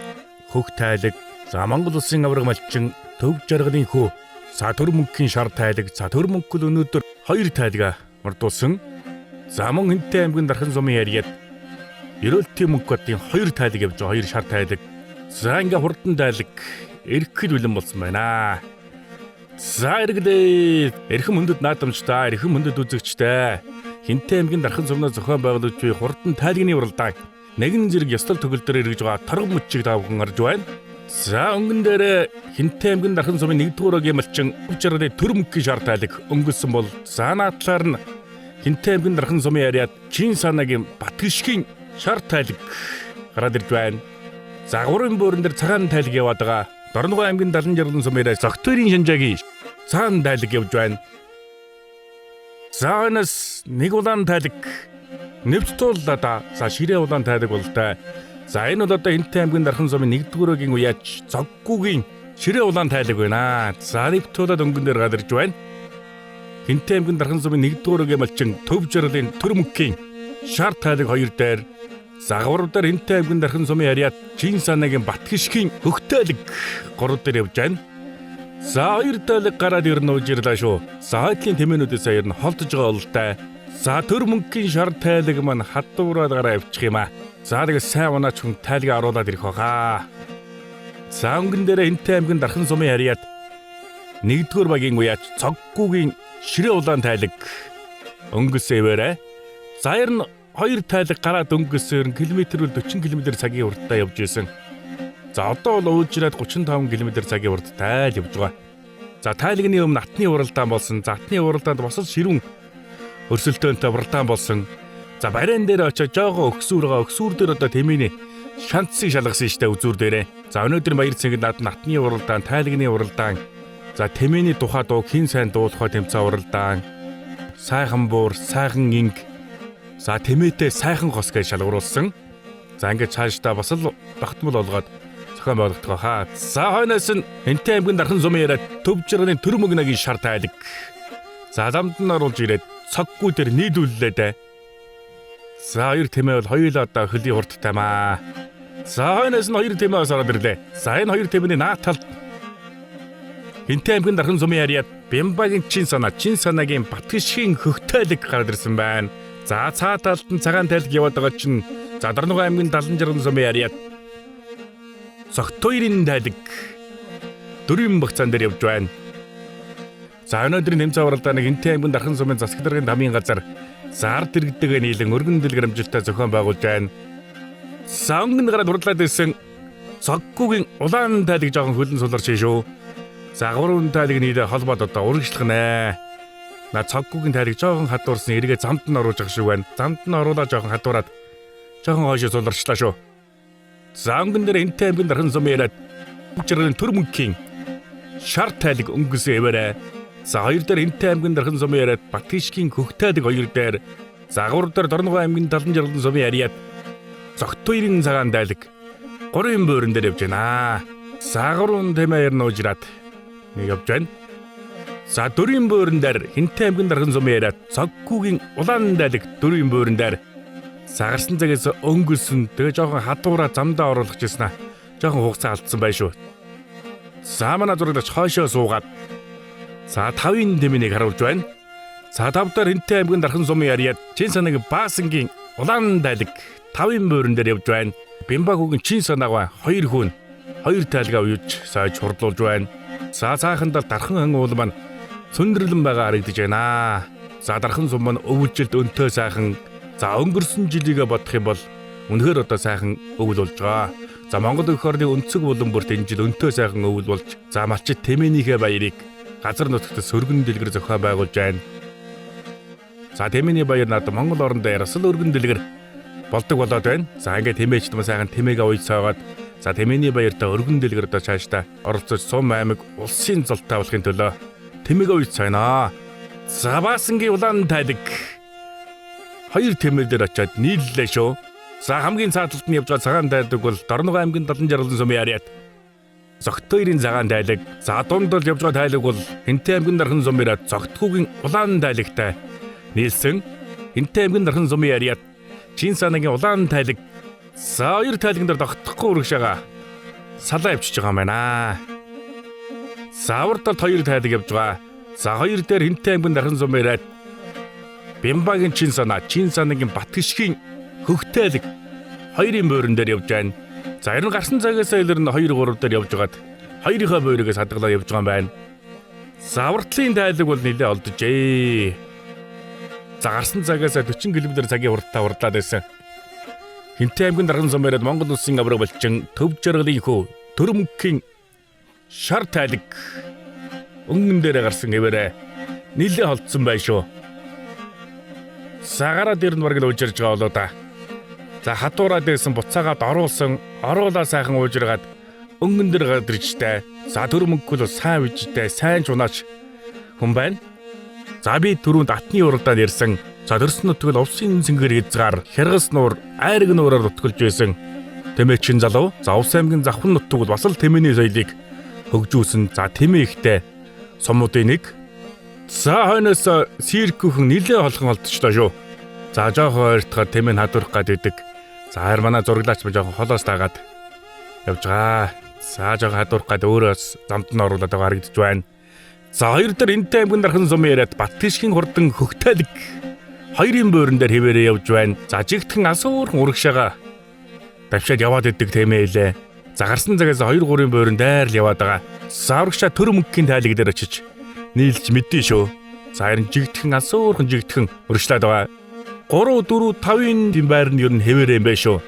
хөх тайлаг, за Монгол улсын авраг малчин төв жаргалын хөө, за төр мөнхийн шар тайлаг, за төр мөнгөл өнөөдөр 2 тайлга мордуулсан. За мөн Хинтээ аймгийн Дархан сумын яриад Ерөөлтийн мөнгө хотын 2 тайлаг явж байгаа, 2 шар тайлаг. За ингээ хурдан тайлаг эрхэхэд бэлэн болсон байна. За эргэлээ. Эрхэм хөндөд наадамжтай, эрхэм хөндөд үзэгчтэй. Хинтээ аймгийн Дархан сумнаас зохион байгуулж буй хурдан тайлгны уралдаан нэгэн зэрэг ёслол төгөлдөр эргэж байгаа торгон мөчийг давхан гарч байна. За өнгөн дээр Хинтээ аймгийн Дархан сумын 1-р өгийн малчин Өвчрөлийн төр мөнхийн шар тайлаг өнгөрсөн бол за наадлаар нь Хинтээ аймгийн Дархан сумын яриад Чин санаагийн Батгишгийн шар тайлаг гараад ирж байна. За 3 бөөрөн дээр цагаан тайлаг яваад байгаа. Дорногов аймгийн Далан жаргалан сумын Зогтойрын Шанжаагийн цагаан тайлаг явж байна. За энэс нэг улаан тайлаг нэвцтууллаа да. За ширээ улаан тайлаг болтой. За энэ бол одоо Хинтээ аймгийн Дархан сумын 1-р өгийн уяач Зоггүйгийн ширээ улаан тайлаг байна. За нэвтүүлээд өнгөн дээр гарч ирж байна. Хинтээ аймгийн Дархан сумын 1-р өгийн малчин төв жаргалын төр мөнхийн шар тайлаг 2 дээр. За 3 дээр Хинтээ аймгийн Дархан сумын яриад Чин санаагийн Батгишгийн хөх тайлаг 3 дээр явж байна. За 2 тайлаг гараад ирнэ үжирлээ шүү. За хойдлын тэмээнүүдээс ер нь холдож байгаа бололтой. За төр мөнхийн шар тайлаг маань хадуураад гараа явчих юм аа. За тэгээд сайн унаач хүн тайлгаа оруулаад ирэх баха. За өнгөн дээр Хинтээ аймгийн Дархан сумын яриад 1-р багийн уяач Цоггүйгийн ширээ улаан тайлаг өнгөсөн ивэрэ. За ер нь 2 тайлаг гараад өнгөсөн км-ээр 40 км цагийн хурдтай явж исэн. За одоо бол өөжрээд 35 км цагийн хурдтай явж байгаа. За тайлагны өмнө атны уралдаан болсон. За атны уралдаанд босол ширүүн өрсөлдөөнтэй уралдаан болсон. За бариан дээр очиж жоохон өксүүр байгаа. Өксүүр дээр одоо тэмээний шанцыг шалгасан штэ үзүүр дээрээ. За өнөөдөр баяр цэнгэл над атны уралдаан, тайлагны уралдаан. За тэмээний тухай дуу хин сайн дуулахай тэмцээн уралдаан. Сайхан буур, сайхан инг. За тэмээтэй сайхан гос гэж шалгуулсан. За ингээд цаашдаа бас л тогтмол олгоод зохион байгуулагдах хаа. За хойноос нь Хинтээ аймгийн Дархан сумын яриад төв жаргалын төр мөнгөний шар тайлаг. За ламд нь оруулж ирээд цоггүй дээр нийлүүллээ дээ. За 2 тэмээ бол хоёулаа одоо хөлийн хурдтай маа. За хойноос нь 2 тэмээ ороод ирлээ. За энэ 2 тэмээний наад талд Хинтээ аймгийн Дархан сумын яриад Бямбагийн Чин санаагийн Батгишгийн хөх тайлаг гараад ирсэн байна. За цаа талд нь цагаан тайлаг яваад байгаа чинь за Дорногов аймгийн Далан жаргалан сумын яриад Зогтойрын тайлаг дөрвөн багцаан дээр явж байна. За өнөөдрийн тэмцээн уралдааныг Хинтээ аймгийн Дархан сумын засаг даргын дамын газар зар дэргэдэг нийлэн өргөн дэлгэр амжилттай зохион байгуулж байна. За өнгөнд гараад хурлаад ирсэн Цоггүйгийн улаан тайлаг жоохон хөлн суларч шүү. За 3 тайлаг нийлээ холбоод одоо урагшлах нэ. На Цоггүйгийн тайлаг жоохон хадуурсан эргээ замд нь оруулж байгаа шүү байна. Замд нь оруулаад жоохон хадуураад жоохон хойшоо суларчлаа шүү. За өнгөн дээр Хинтээ аймгийн Дархан сумын яриад Өвчрөлийн төр мөнхийн шар тайлаг өнгөсөн ивэрэ. За 2 дээр Хинтээ аймгийн Дархан сумын яриад Батгишгийн хөх тайлаг 2 дээр. За 3 дээр Дорногов аймгийн Далан жаргалан сумын яриад Зогтойрын цагаан тайлаг 3 бөөрөн дээр явж байна. За 3 тэмээр нуужраад нэг явж байна. За 4 бөөрөн дээр Хинтээ аймгийн Дархан сумын яриад Цоггүйгийн улаан тайлаг 4 бөөрөн дээр. Сагарсан цагаас өнгөсөн тэгээ жоохон хадуураа замдаа оруулах гэсэн аа. Жоохон хугацаа алдсан bay шүү. За манай зурагч хойшоо суугаад за 5-ын тэмээнийг харуулж байна. За 5 дээр Хинтээ аймгийн Дархан сумын яриад Чин санаагийн Баасангийн улаан тайлаг 5-ын бөөрөн дээр явж байна. Бямбагүйгийн Чин санаагаа 2 хүн 2 тайлгаа уяж сайж хурдлуулж байна. За цаахандаа Дархан хан уул маань сүндэрлэн байгаа харагдаж байна. За Дархан сум маань өвөлжилт өнтөө сайхан. За өнгөрсөн жилийгээ бодох юм бол үнэхээр одоо сайхан өвөл болж байгаа. За Монгол өх орны өнцөг булан бүрт энэ жил өнтөө сайхан өвөл болж за малчид тэмээнийхээ баярыг газар нутагт сөргөн дэлгэр зохион байгуулж байна. За тэмээний баяр над Монгол орондоо ярсал өргөн дэлгэр болдог болоод байна. За ингээд тэмээчд мөн сайхан тэмээгээ ууж цаагаад за тэмээний баяртаа өргөн дэлгэр одоо цаашдаа оролцож Сум аймаг улсын золтой болохын төлөө тэмээгээ ууж цаана. За Баасангийн улаан тайлаг 2 тэмээ дээр очиад нийллээ шүү. За хамгийн цааталд нь явж байгаа цагаан тайлаг бол Дорногов аймгийн Далан жаргалан сумын яриад Зогтойрын цагаан тайлаг. За дунд бол явж байгаа тайлаг бол Хинтээ аймгийн Дархан сумын яриад Зогтгүйгийн улаан тайлагтай нийлсэн. Хинтээ аймгийн Дархан сумын яриад Чин санаагийн улаан тайлаг. За 2 тайлагн дээр тогтохгүй урагшаага салаа явчихж байгаа юм байна. Заавартал хоёр тайлаг явж байгаа. За хоёр дээр Хинтээ аймгийн дархан сум яриад Бямбагийн чин санаагийн Батгшгийн хөгтайлаг хоёрын буурин дээр явж байна. За ер нь гарсан цагаас илэрн 2 3 дээр явж байгаад хоёрынхаа бууригээс хадгалаад явж байгаа юм байна. Завартлын тайлаг бол нэлээд олдожээ. За гарсан цагаас 40 км цагийн хурдтай хурдлаад байсан. Хинтээ аймгийн дархан сум яриад Монгол улсын авраг булчин төв жаргалын хөө Төрөмгийн шар тайлаг өнгөн дээр гарсан хэвээрээ нэлээд холдсон байх шүү. Сагараа дээр нь бараг л уужирж байгаа болоо да. За хатуураад байсан буцаагаад оруулаа сайхан уужиргаад өнгөн дээр гадэрчтэй. За Төрөмгөл сайн вижтэй сайн чунаач хүн байна. За би түрүүнд атны уралдаанд ярьсан. За төрсөн нутгал увсын цэнгэр хязгаар хяргас нуур айраг нуураар утгалж байсан. Тэмээчин залуу. За Увс аймгийн Завхан нутгууд бас л тэмээний соёлыг хөгжүүлсэн. За тэмээ ихтэй сумуудын нэг. За хойноос сиркүүхэн нилээ холхон олдчихлоо шүү. За жоохон ойртоход тэмээ хадварах гад идэг. За харин манай зураглаач ба жоохон холоос таагаад явж байгаа. За жоохон хадварах гад өөрөөс замд нь оруулаад байгаа харагдаж байна. За хоёр дээр Хинтээ аймгийн дархан сум яриад Батгшгийн хурдан хөгтайлаг хоёрын буурин дээр хэвээрээ явж байна. За жигтгэн асуурхан урагшаага давшаад яваад идэг тэмээ илээ. За гарсан цагаас 2 3 буурин дээр л яваад байгаа. За урагшаа Төрөмгийн тайлаг дээр очиж нийлж мэдээ шүү. За харин жигтгэн асуурхан урагшлаад байгаа. 3 4 5-ын байр нь ер нь хэвээрээ юм байх шүү.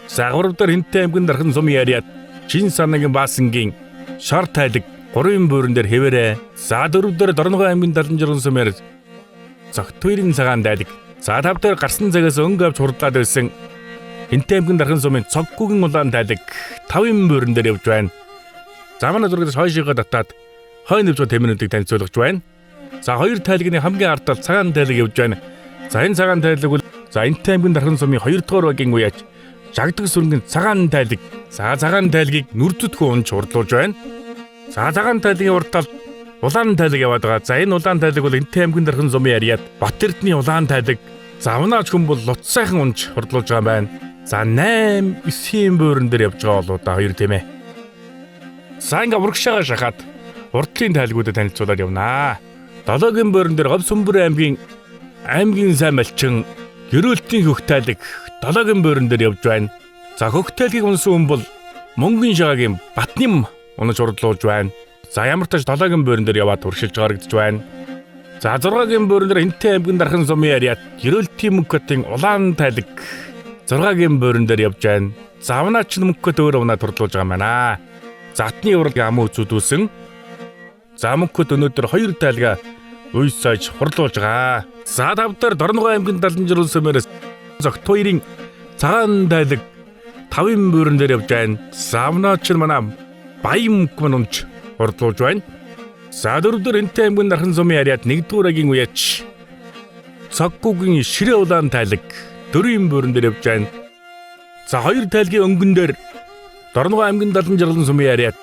За 3 дээр Хинтээ аймгийн дархан сум яриад чин санаагийн Баасангийн шар тайлаг 3 буурин дээр хэвээрээ. За 4 дээр Дорногой аймгийн Даланжирган сум яриад Зогтойрын цагаан тайлаг. За 5 дээр гарсан цагаас өнгө авч хурдлаад байсан Хинтээ аймгийн дархан сумын Цоггүйгийн улаан тайлаг 5 буурин дээр явж байна. За манай зургаас хойшоо татаад хойно явж тэмээнүүдийг танилцуулж байна. За 2 тайлагны хамгийн ард тал цагаан тайлаг явж байна. За энэ цагаан тайлаг бол за Хинтээ аймгийн дархан сумын 2 дугаар багийн үеж жагдаг сүрэнгийн цагаан тайлаг. За цагаан тайлагийг нүрдэдгүй унж хурдлуулж байна. За цагаан тайлагын урд талд улаан тайлаг яваад байгаа. За энэ улаан тайлаг бол Хинтээ аймгийн дархан сумын яриад Бат Эрдэнэ улаан тайлаг. За унаач хүн бол лут сайхан унж хурдлуулж байгаа юм байна. За 8 9-ийн буурин дээр явж байгаа болоо да хоёр тийм ээ. За ингээ урагшаага шахаад урдлын тайлагуудад танилцуулаад явнаа. 7-гийн буурин дээр Говь Сүмбэр аймгийн сайн малчин гэрүүлтийн хөгтайлаг 7-гийн буурин дээр явж байна. За хөгтайлгийг унсан хүн бол Мөнгөн шагагийн Батним унаж хурдлуулж байна. За ямар ч тач 7-гийн буурин дээр яваад туршилж гаргаж байна. За 6-гийн буурин дээр Хинтээ аймгийн дархан сумын яриад гэрүүлтийн мөнгөтийн улаан тайлаг 6-гийн буурин дээр явж байна. За унаач мөнгөт өөр унаад хурдлуулж байгаа юм байна. За атны уралгийн ам үзүүлсэн. За мөнгөт өнөөдөр 2 тайлгаа уйсаж хурдлуулж байгаа. За 5 дээр Дорногой аймгийн Даланжирган сумээс Зогтойрын цагаан тайлаг 5 буурин дээр явж байна. За унаач манай Баян мөнгө унж хурдлуулж байна. За 4 дээр Хинтээ аймгийн дархан сумын яриад 1-р агийн үеч Цоггүйгийн ширээ улаан тайлаг 4 буурин дээр явж байна. За 2 тайлгийн өнгөн дээр Дорногой аймгийн Даланжирган сумын яриад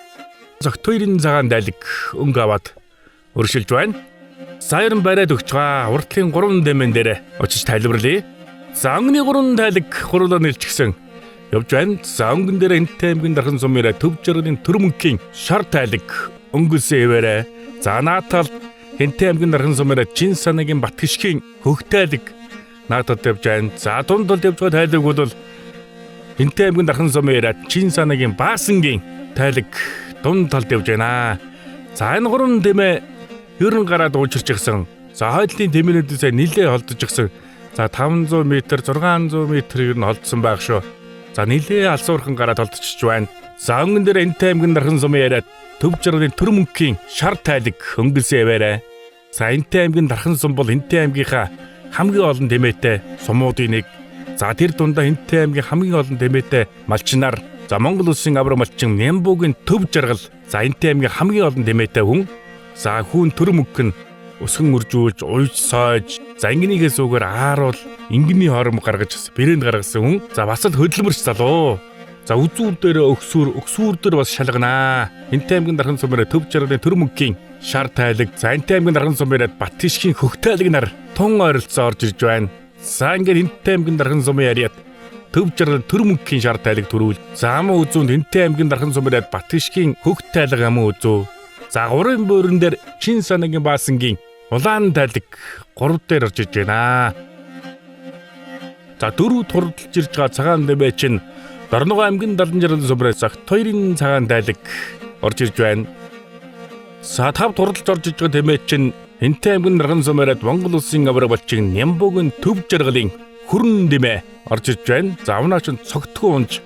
Зогтойрын цагаан тайлаг өнгө аваад өршилж байна. За яран бариад өгч байгаа. Уртлын 3 дэмэн дээр очиж тайлбарлая. За өнгөний 3 тайлаг хурлаа нэлчихсэн явж байна. За өнгөн дээр Хинтээ аймгийн дархан сумын яриад төв жаргалын Төрөмгийн шар тайлаг өнгөлсөн хэвээрээ. За наатал Хинтээ аймгийн дархан сумын яриад чин санаагийн Батгшгийн хөгтайлаг наатад явж байна. За дунд талд явж байгаа тайлаг бол Хинтээ аймгийн дархан сумын яриад чин санаагийн Баасангийн тайлаг дунд талд явж байна. За энэ 3 тэмээ ерөн гараад уучирч гисэн. За хойдлын тэмээнүүдээс нилээ холдож гисэн. За 500 м 600 м ер нь холдсон байх шүү. За нилээ алсуурхан гараад холдчихж байна. За өнгөн дээр Хинтээ аймгийн дархан сумын яриад төв жаргалын Төрөмгийн шар тайлаг өнгөлсөн хэвээрээ. За Хинтээ аймгийн дархан сум бол Хинтээ аймгийнхаа хамгийн олон тэмээтэй сумуудын нэг. За тэр дундаа Хинтээ аймгийн хамгийн олон тэмээтэй малчнаар за Монгол улсын авраг малчин Нямбугийн төв жаргал. За Хинтээ аймгийн хамгийн олон тэмээтэй хүн. За хүүн Төрөмг нь өсгөн үржүүлж, уйж сойж, за ингэнийхээс үгээр ааруул, ингэний хором гаргаж брэнд гаргасан хүн. За бас л хөдөлмөрч залуу. За үзүүр дээр өксүүр дээр бас шалганаа. Хинтээ аймгийн дархан сумын төв жаргалын Төрөмгийн шар тайлаг. За Хинтээ аймгийн дархан сумын Батгшгийн хөгтайлаг нар тун ойролцоо орж ирж байна. За ингээд Хинтээ аймгийн дархан сумын яриад төв жаргал төр мөнхийн шар тайлаг төрүүл. За амын үзүүнд Хинтээ аймгийн Дархан сумраад Батгшгийн хөгт тайлаг амын үзүү. За гурван бөөрөн дээр Чин санаагийн Баасангийн улаан тайлаг 3 дээр орж иж байна. За дөрөв турдалж ирж байгаа цагаан дэмэ чинь Дорногов аймгийн 70 сумраад Загт 2-ын цагаан тайлаг орж ирж байна. За 5 турдалж орж иж байгаа дэмэ чинь Хинтээ аймгийн Дархан сумраад Монгол улсын авраг болчин Нямбогийн төв жаргалын хүрэн дэмэ орж иж байна. За унаач цогтгоо унж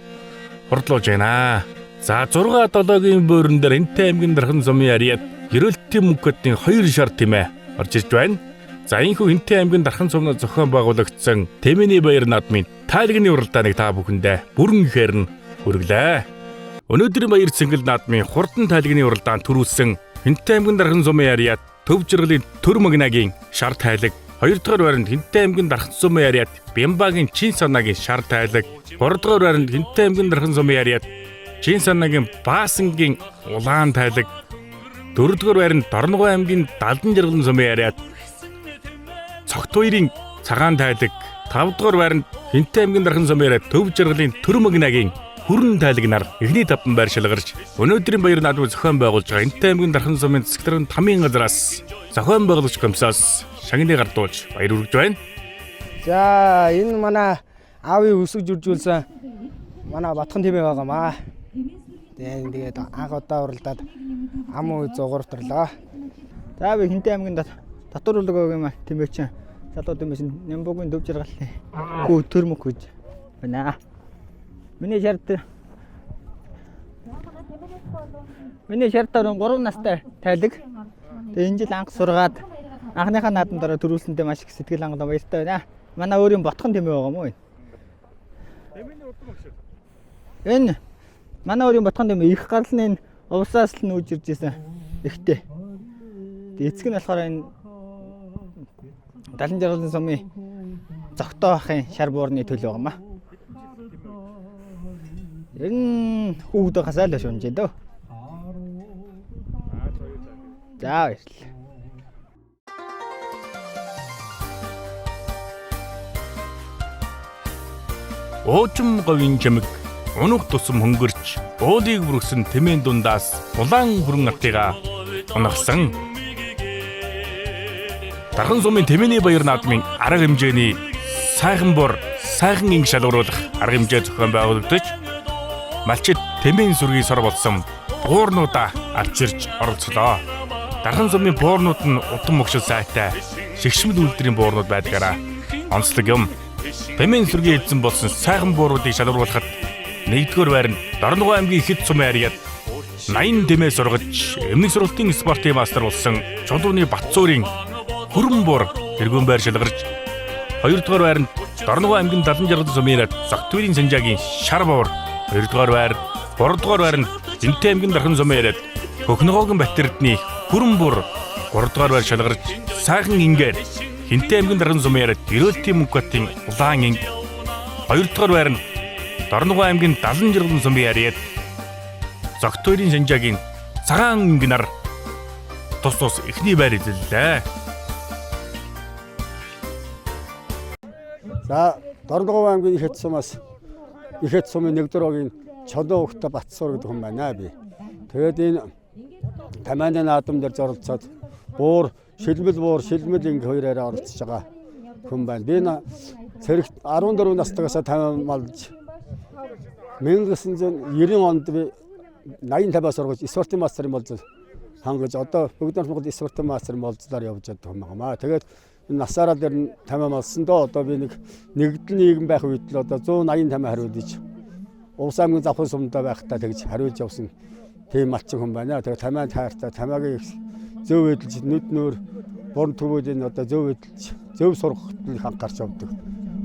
хурдлуулж байна. За 6-7-гийн бөөрөн дээр Хинтээ аймгийн Дархан сумын ариад Гэрэлтийн мөнхөдийн 2 шар дэмэ орж иж байна. За энэхүү Хинтээ аймгийн Дархан сумнаас зохион байгуулагдсан Тэмээний баяр наадмын тайлагны уралдааныг та бүхэндээ бүрэн ихээр нь хүргэлээ. Өнөөдрийн баяр цэнгэл наадмын хурдан тайлагны уралдаанд төрүүлсэн Хинтээ аймгийн Дархан сумын ариад төв жаргалын төр магнагийн шар тайлаг, 2 дугаар байранд Хинтээ аймгийн Дархан сумын ариад Бямбагийн Чин санаагийн шар тайлаг, 3 дугаар байранд Хинтээ аймгийн Дархан сумын ариад Чин санаагийн Баасангийн улаан тайлаг, 4 дугаар байранд Дорногов аймгийн Далдан жаргалын сумын ариад Цогт 2-ын цагаан тайлаг, 5 дугаар байранд Хинтээ аймгийн Дархан сумын ариад төв жаргалын төр магнагийн хүрэн тайлагнаар эхний таван байр шалгарч өнөөдрийн баяр наадмыг зохион байгуулж байгаа Хинтээ аймгийн Дархан сумын засгийн тамийн газраас зохион байгуулагч комиссаас шагныг гардуулж баяр хүргэж байна. За энэ манай аавын өсөж үржүүлсэн манай Батхан Тэмээ байгаамаа. Тэгээд анх удаа уралдаад ам уу зугууртрлаа. За би Хинтээ аймгийн татвар улгаагийн Тэмээ чинь залуу Тэмээ чинь Нямбогийн төв жаргалын хүү төр мөх гэж байна. Миний шарт 3 настай тайлаг. Тэгээ энэ жил анх сургаад анхныхаа наадмын дараа төрүүлсэндээ маш их сэтгэл хангалуун баяртай байна. Манай өөрийн Ботхон Тэмээ байгаа мó энэ. Тэмээний урд багш. Энэ манай өөрийн Ботхон Тэмээ их гарлын энэ увсаас л нүүж ирж исэн ихтэй. Тэгээ эцэг нь болохоор энэ Далан жаргалын сумын зогтоо ахын шар буурны төлөө байгаамаа. Энэ хүүхдөө хасаалаа шунжээ дөө. За баярлалаа. Уужим говийн чамиг унах тусам хөнгөрч уулыг бүргсэн Тэмээний дундаас улаан хүрэн атыгаа унагсан. Дархан сумын Тэмээний баяр наадмын арга хэмжээний сайхан бор сайхан инг шалгуулах арга хэмжээ зохион байгуулагдаж малчид Тэмээний сүргийн сор болсон буурнуудаа авчирч оролцлоо. Дархан сумын буурнууд нь утан могшил сайтай шигшмэл үйлдвэрийн буурнууд байдгаараа онцлог юм. Тэмээний сүргийн эзэн болсон сайхан бууруудыг шалгуулахад 1-р байранд Дорногов аймгийн Ихэд сумын ариад 80 тэмээ сургаж эмнэг сургалтын спортын мастер болсон Чулууны Батцуурийн хүрэн буур тэргүүн байр шалгарч 2-р байранд Дорногов аймгийн Далан жаргалын сумын ариад Загтвэрийн Санжаагийн шар буур, 2-р байр, 3-р байранд Хинтээ аймгийн Дархан сумын ариад Хөхнөгөөгийн Батэрдний хүрэн буур, 3-р байр шалгарч сайхан ингээр Хинтээ аймгийн Дархан сумын ариад Гэрэлтийн мөнхөдийн улаан инг, 2-р байранд Дорногов аймгийн Далан жаргалын сумын ариад Загт 2-ын Санжаагийн цагаан ингнаар тус эхний байр эзэллээ. За Дорногов аймгийн Ихэд сумаас Ихэд сумын 1-р Чулуу хөхтө Батцуур гэдэг хүн байна би. Тэгээд энэ Тэмээний наадам дээр зоролцоод буур, шилмэл инг хоёроор оролцож байгаа хүн байна. Би энэ цэрэгт 14 настайгаас тамилж 1990 онд би 80-50-аас оргож спортын мастер болж хангаж одоо бүгд Монголд спортын мастер болцлоор явж байгаа юм байна. Тэгээд энэ насаараа дээр тамилсан доо одоо би нэгдэл нийгэм байх үед л одоо 180 тамаа хариулж Улс аймгийн Завхан сумдаа байхдаа тэгж хариулж явсан тийм малчин хүн байна. Тэгээд тамаа таартай тамаагийн зөв эдэлж нүд нөр борн төвөөдийн одоо зөв эдэлж зөв сургахад анхаарч явдаг.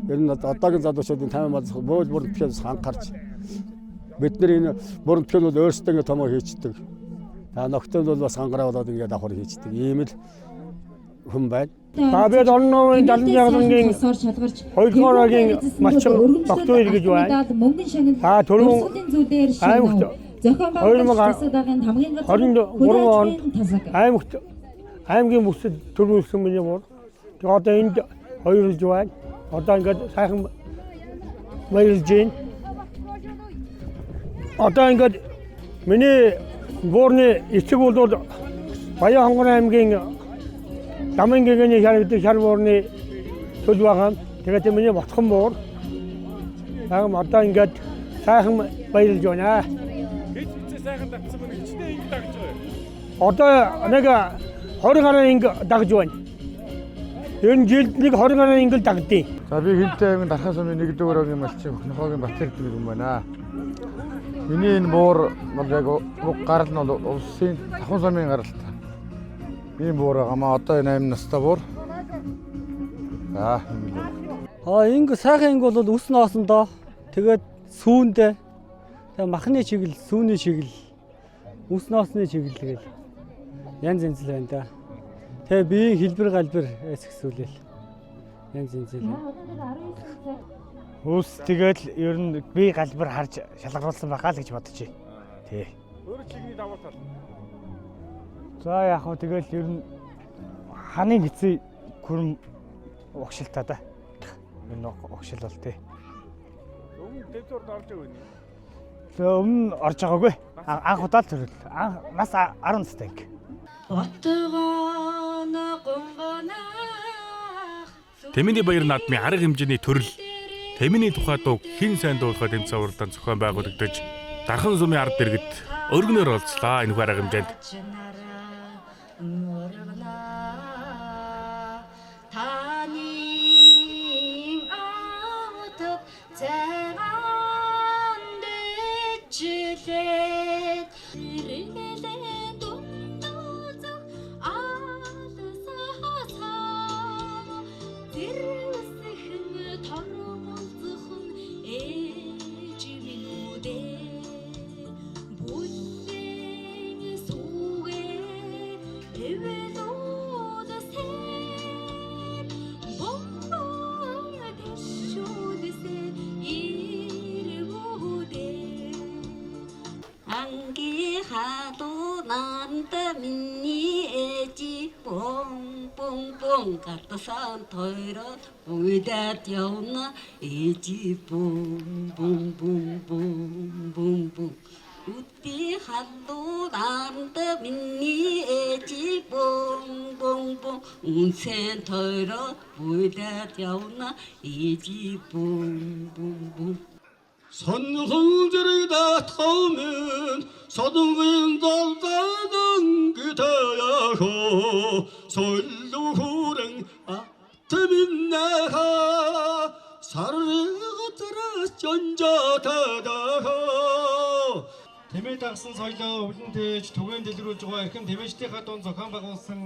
Ер нь одоогийн залуучуудын тамаа мал борн төвөөс анхаарч бид нар энэ борн төвөөд өөрсдөө ингэ томоо хийчдэг. Та ногтод бол бас ангараа болоод ингэ давхар хийчдэг. Ийм л хүн байна. Бабед Дорноговын Далан жаргалын 2-р малчин Тогтвол гэж байна. Түрүүн аймагт 2023 онд аймгийн бүсэд төрүүлсэн миний бор. Тэгээ одоо энд 2 жил байна. Одоо ингээд сайхан баярлж байна. Одоо ингээд миний буурны эцэг бол Баян хонгор аймгийн Дамангигийн шар буурны төл байгаа. Тэгээд миний ботхон буур. Одоо ингээд сайхан баярлж байна. Сайхан татсан мөн ичдээ ингэ дагж байгаа. Одоо нэг 20 гаруй инг дагж байна. Тэр нь жилд нэг 20 гаруй инг л дагдیں۔ За би Хинтэй аймгийн Дархан сумын 1-р оргийн малчин Охинхоогийн Батэрд юм байна. Миний энэ буур бол яг уг гарал нь бол улсын Давхан сумын гаралтай. Би буур гамаа одоо энэ 8 настай буур. За Инг сайхан инг бол үс ноосондоо тэгээд сүүндээ тэгээ махны чиглэл, сүүний чиглэл, үс ноосны чиглэл гээл янз янз л байна да. Тэгээ биеийн хэлбэр галбэр эсгсүүлэл янз янз л. Үс тэгэл ер нь би галбар харж шалгаруулсан байгаа л гэж бодож байна. Тий. Өөрөө чигний давуу тал. За яг хөө тэгэл ер нь ханы хэцээ хүрм огшилтаа да. Энэ огшил бол тий. Өмнө дэвтэрд орж байгаа юм. Тэгээ өмнө орж байгаагүй. Анх удаа л төрөл. Нас 10 настай инг. Тэмээний баяр наадмын арга хэмжээний төрөл Тэмээний тухай дуу хэн сайн дуулахад тэмцээн уралдаан зохион байгуулагдаж Дархан сумын ард иргэд өргөнөөр олцлаа энэ арга хэмжээнд. Гартасан тойроод уйдаад явна ээжи бум бум бум бум бум бум үти халууранд миний ээжи бум бум бум үнсэн тойроод уйдаад явна ээжи бум бум бум Сонхон зэрэг датхомын содонгийн долдоон гитаяхо соллухурэн атминнаха саргатраас жонжотадахо Тэмээ дагсан соёлоо өвлөнтөж түгээн дэлгэрүүлж байгаа эрхэм тэмээчдийнхаа дунд зохион байгуулсан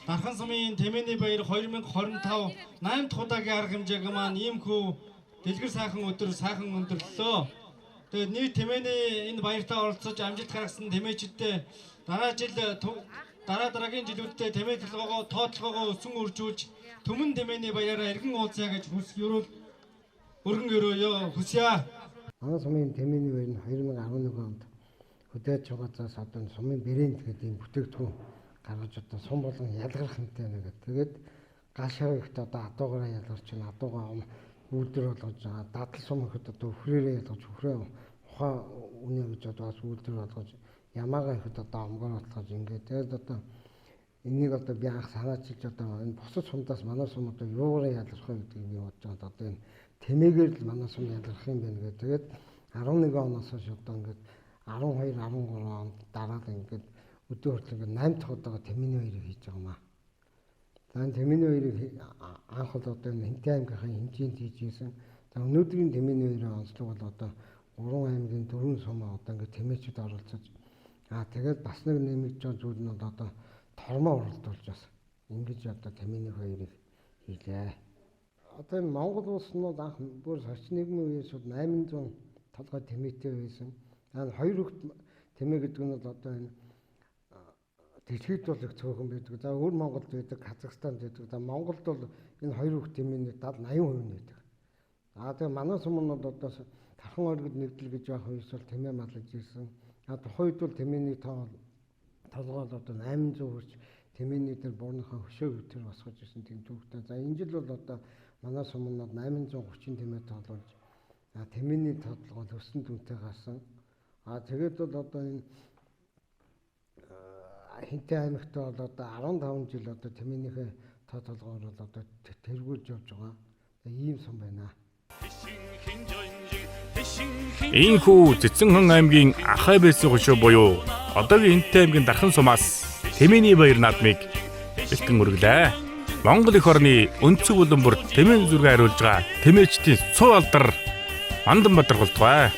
Дархан сумын Тэмээний баяр 2025 8 дахь удаагийн арга хэмжээг маань иймхүү дэлгэр сайхан өдөр сайхан өндөрлөлөө. Тэгээд нийт Тэмээний энэ баяртаа оролцож амжилт гаргасан тэмээчидтэй дараагийн жилүүдэд Тэмээ тоотлогоо өсөн үржүүлж Төмөн Тэмээний баяраа эргэн уулзъя гэж өргөн өрөөё хүсье. Манай сумын Тэмээний баяр нь 2011 онд хөдөөж байгаазаас одоо сумын брэнд гэдэг ийм бүтээгдэхүүн гаргаж одоо сум болон ялгарх юмтай нэгээд тэгээд гал шаргт одоо адуугаараа ялгарч байна. Адуугаа үйлдвэр болгож байгаа. Дадал сум ихэд одоо өхрөөрөө ялгаж өхрөө ухаан үнэ гэж одоо бас үйлдвэр болгож ямаагаа ихэд одоо омгоор болгож ингээд тэгээд одоо энийг одоо би анх санаачилж одоо энэ бусад сумдаас манай сум одоо юугаараа ялгарх вэ гэдгийг би бодож байгаа. Одоо энэ тэмээгээр л манай сум ялгарх юм байна гэдэг. Тэгээд 11 оноос хойш одоо ингээд 12 13 онд дараа нь ингээд өдөө хүртэл ингээд 8 дахь удаага Тэмээний баярыг хийж байгаа маа. За энэ Тэмээний баярыг анх бол одоо энэ Хинтэй аймгийнхаа хэмжээнд хийж ирсэн. За өнөөдрийн Тэмээний баярын онцлог бол одоо 3 аймгийн 4 сумаа одоо ингээд тэмээчүүд оролцож тэгээд бас нэг нэмэгдэж байгаа зүйл нь одоо тормоо оролдуулж бас ингэж одоо Тэмээний баярыг хийлээ. Одоо энэ Монгол улс нь анх бүр орчин нийгмийн үеэс 800 толгой тэмээтэй байсан. Хоёр хөлт тэмээ гэдэг нь бол одоо энэ дэлхийд бол их цөөхөн байдаг. За өөр Монголд байдаг, Казахстанд байдаг. За Монголд бол энэ хоёр хөлт тэмээний 70-80% нь байдаг. Тэгээ манай сум нь бол одоо Дархан оргид нэгдэл гэж байх үеэс бол тэмээ малж ирсэн. Тухайн үед бол тэмээний толгой бол одоо 800 хүрч тэмээний дээр буурныхаа хөшөө төр босгож ирсэн тийм төвхтэй. За энэ жил бол одоо манай сум нь 830 тэмээ тоолуулж Тэмээний тодорхой төссөн дүнтэй гарсан. Тэгээд бол одоо энэ Хинтээ аймагт бол одоо 15 жил одоо тэмээнийхээ тоо толгойр бол одоо тэргүүлж явж байгаа. Ийм сон байна. Ийхүү Цэцэнхэн аймгийн Ахай Бэсэг хошуу буюу одоогийн Хинтээ аймгийн Дархан сумаас Тэмээний баяр наадмыг бэлтгэн өргөлээ. Монгол эх орны өнцөг булан бүр тэмээн зураг хариулж байгаа тэмээчдийн суу алдар Мандан Баатар болтугай.